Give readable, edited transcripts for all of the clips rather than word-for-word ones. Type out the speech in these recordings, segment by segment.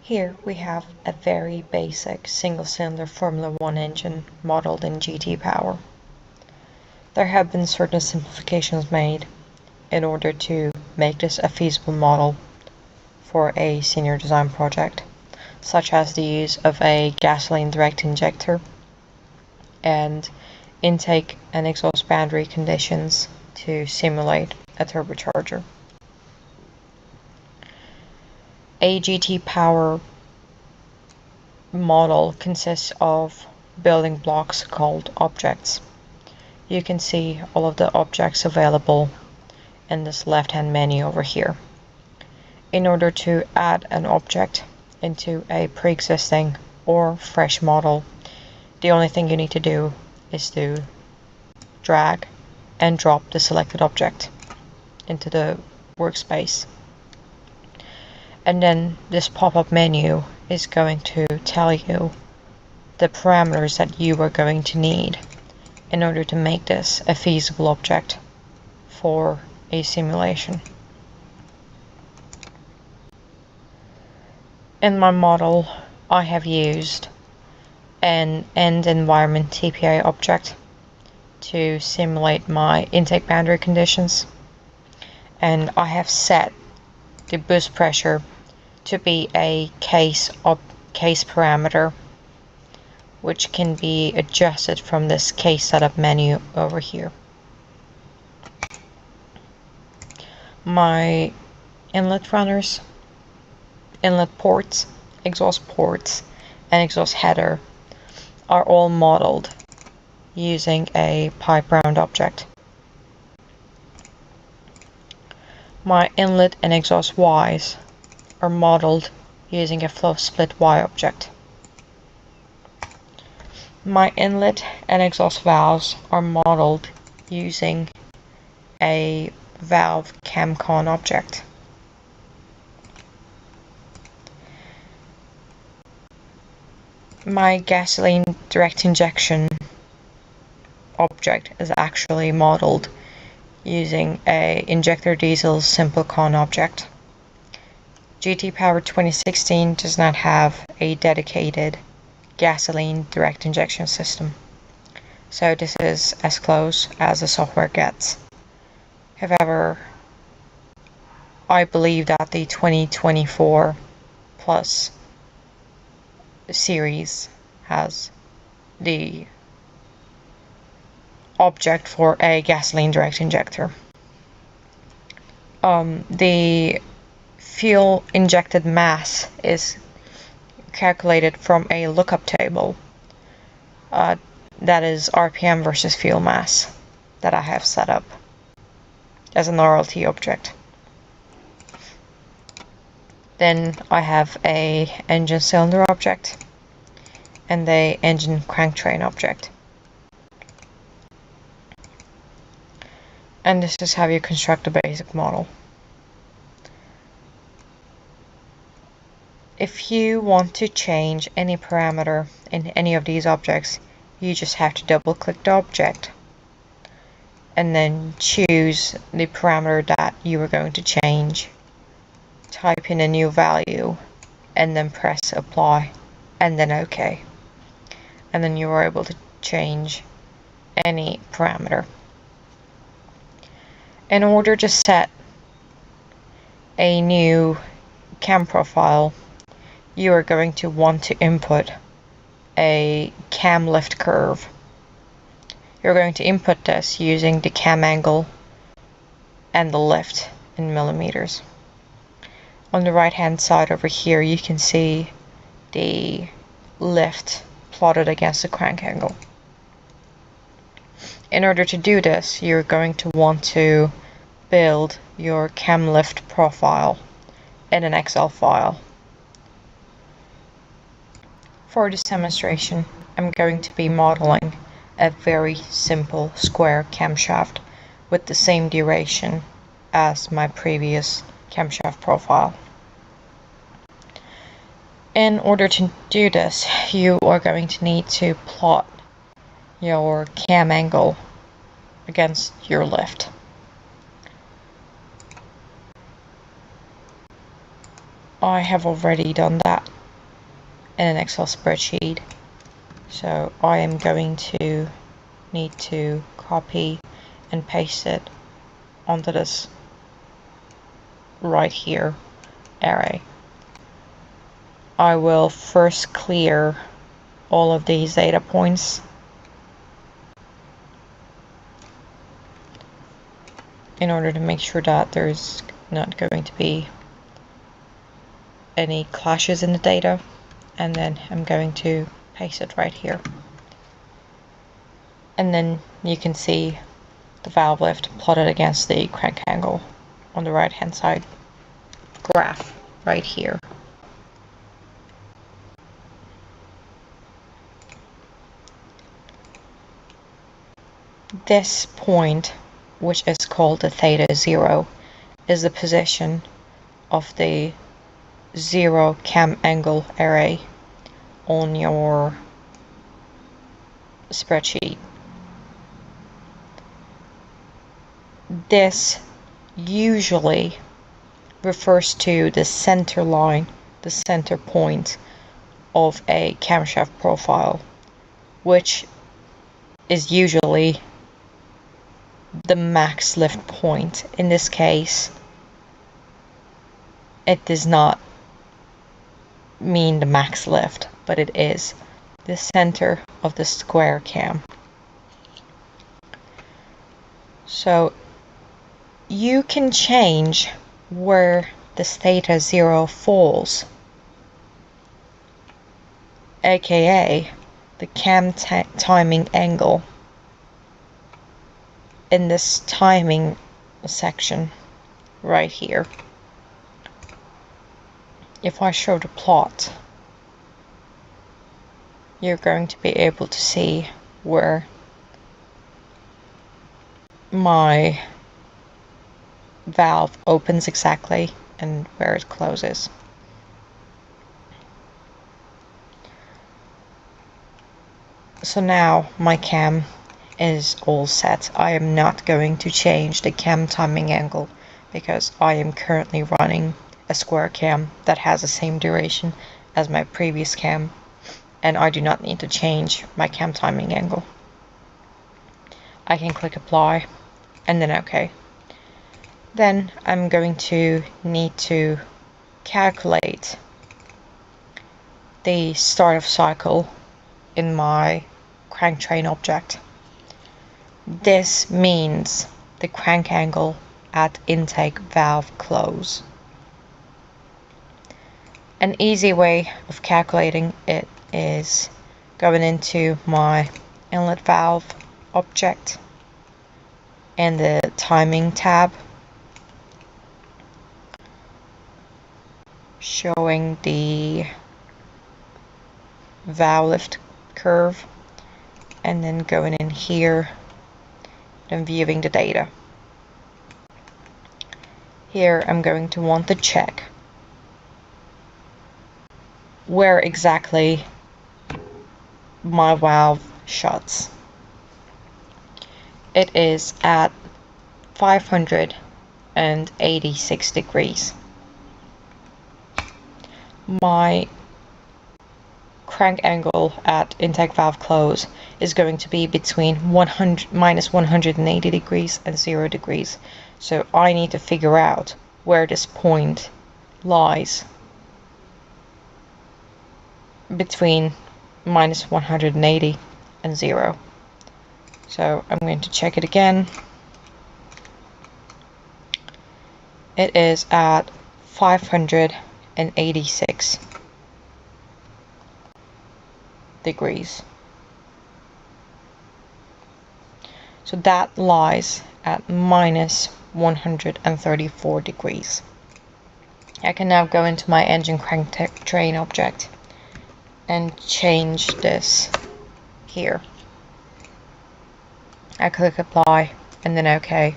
Here we have a very basic single-cylinder Formula One engine modeled in GT Power. There have been certain simplifications made in order to make this a feasible model for a senior design project, such as the use of a gasoline direct injector and intake and exhaust boundary conditions to simulate a turbocharger. A GT Power model consists of building blocks called objects. You can see all of the objects available in this left-hand menu over here. In order to add an object into a pre-existing or fresh model, the only thing you need to do is to drag and drop the selected object into the workspace. And then this pop-up menu is going to tell you the parameters that you are going to need in order to make this a feasible object for a simulation. In my model, I have used an end environment TPA object to simulate my intake boundary conditions, and I have set the boost pressure to be a case parameter, which can be adjusted from this case setup menu over here. My inlet runners, inlet ports, exhaust ports, and exhaust header are all modeled using a pipe round object. My inlet and exhaust Ys are modeled using a flow split Y object. My inlet and exhaust valves are modeled using a valve CamCon object. My gasoline direct injection object is actually modeled using a injector diesel SimpleCon object. GT Power 2016 does not have a dedicated gasoline direct injection system, so this is as close as the software gets. However, I believe that the 2024 Plus series has the object for a gasoline direct injector. The fuel injected mass is calculated from a lookup table that is RPM versus fuel mass that I have set up as an RLT object. Then I have a engine cylinder object and a engine cranktrain object. And this is how you construct a basic model. If you want to change any parameter in any of these objects, you just have to double click the object and then choose the parameter that you are going to change. Type in a new value and then press apply and then OK. And then you are able to change any parameter. In order to set a new cam profile, you are going to want to input a cam lift curve. You're going to input this using the cam angle and the lift in millimeters. On the right hand side over here, you can see the lift plotted against the crank angle. In order to do this, you're going to want to build your cam lift profile in an Excel file. For this demonstration, I'm going to be modeling a very simple square camshaft with the same duration as my previous camshaft profile. In order to do this, you are going to need to plot your cam angle against your lift. I have already done that in an Excel spreadsheet. So I am going to need to copy and paste it onto this right here array. I will first clear all of these data points in order to make sure that there's not going to be any clashes in the data, and then I'm going to paste it right here. And then you can see the valve lift plotted against the crank angle on the right hand side graph right here. This point, which is called the theta 0, is the position of the 0 cam angle array on your spreadsheet. This usually refers to the center line, the center point of a camshaft profile, which is usually the max lift point. In this case, it does not mean the max lift, but it is the center of the square cam. So you can change where the theta 0 falls, aka the cam timing angle, in this timing section right here. If I show the plot, you're going to be able to see where my valve opens exactly and where it closes. So now my cam is all set. I am not going to change the cam timing angle because I am currently running a square cam that has the same duration as my previous cam, and I do not need to change my cam timing angle. I can click apply and then OK. Then I'm going to need to calculate the start of cycle in my crank train object. This means the crank angle at intake valve close. An easy way of calculating it is going into my inlet valve object and the timing tab, showing the valve lift curve, and then going in here and viewing the data. Here I'm going to want to check where exactly my valve shuts. It is at 586 degrees. My crank angle at intake valve close is going to be between minus 180 degrees and 0 degrees. So I need to figure out where this point lies between minus 180 and 0. So I'm going to check it again. It is at 586 degrees. So that lies at minus 134 degrees. I can now go into my engine crank train object and change this here. I click apply and then OK,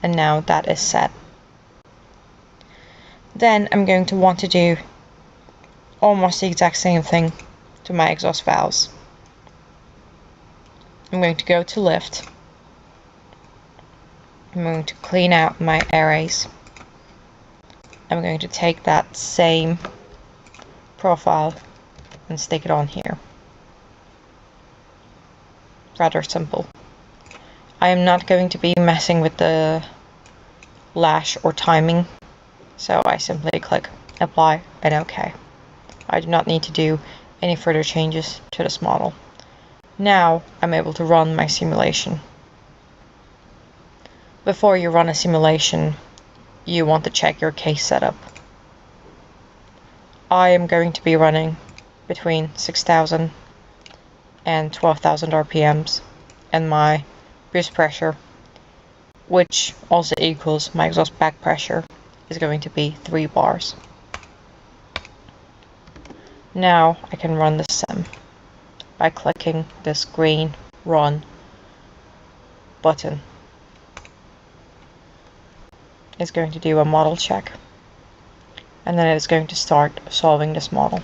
and now that is set. Then I'm going to want to do almost the exact same thing to my exhaust valves. I'm going to go to lift. I'm going to clean out my arrays. I'm going to take that same profile and stick it on here. Rather simple. I am not going to be messing with the lash or timing, so I simply click apply and OK. I do not need to do any further changes to this model. Now I'm able to run my simulation. Before you run a simulation, you want to check your case setup. I am going to be running between 6,000 and 12,000 RPMs, and my boost pressure, which also equals my exhaust back pressure, is going to be 3 bars. Now I can run the sim by clicking this green run button. It's going to do a model check, and then it is going to start solving this model.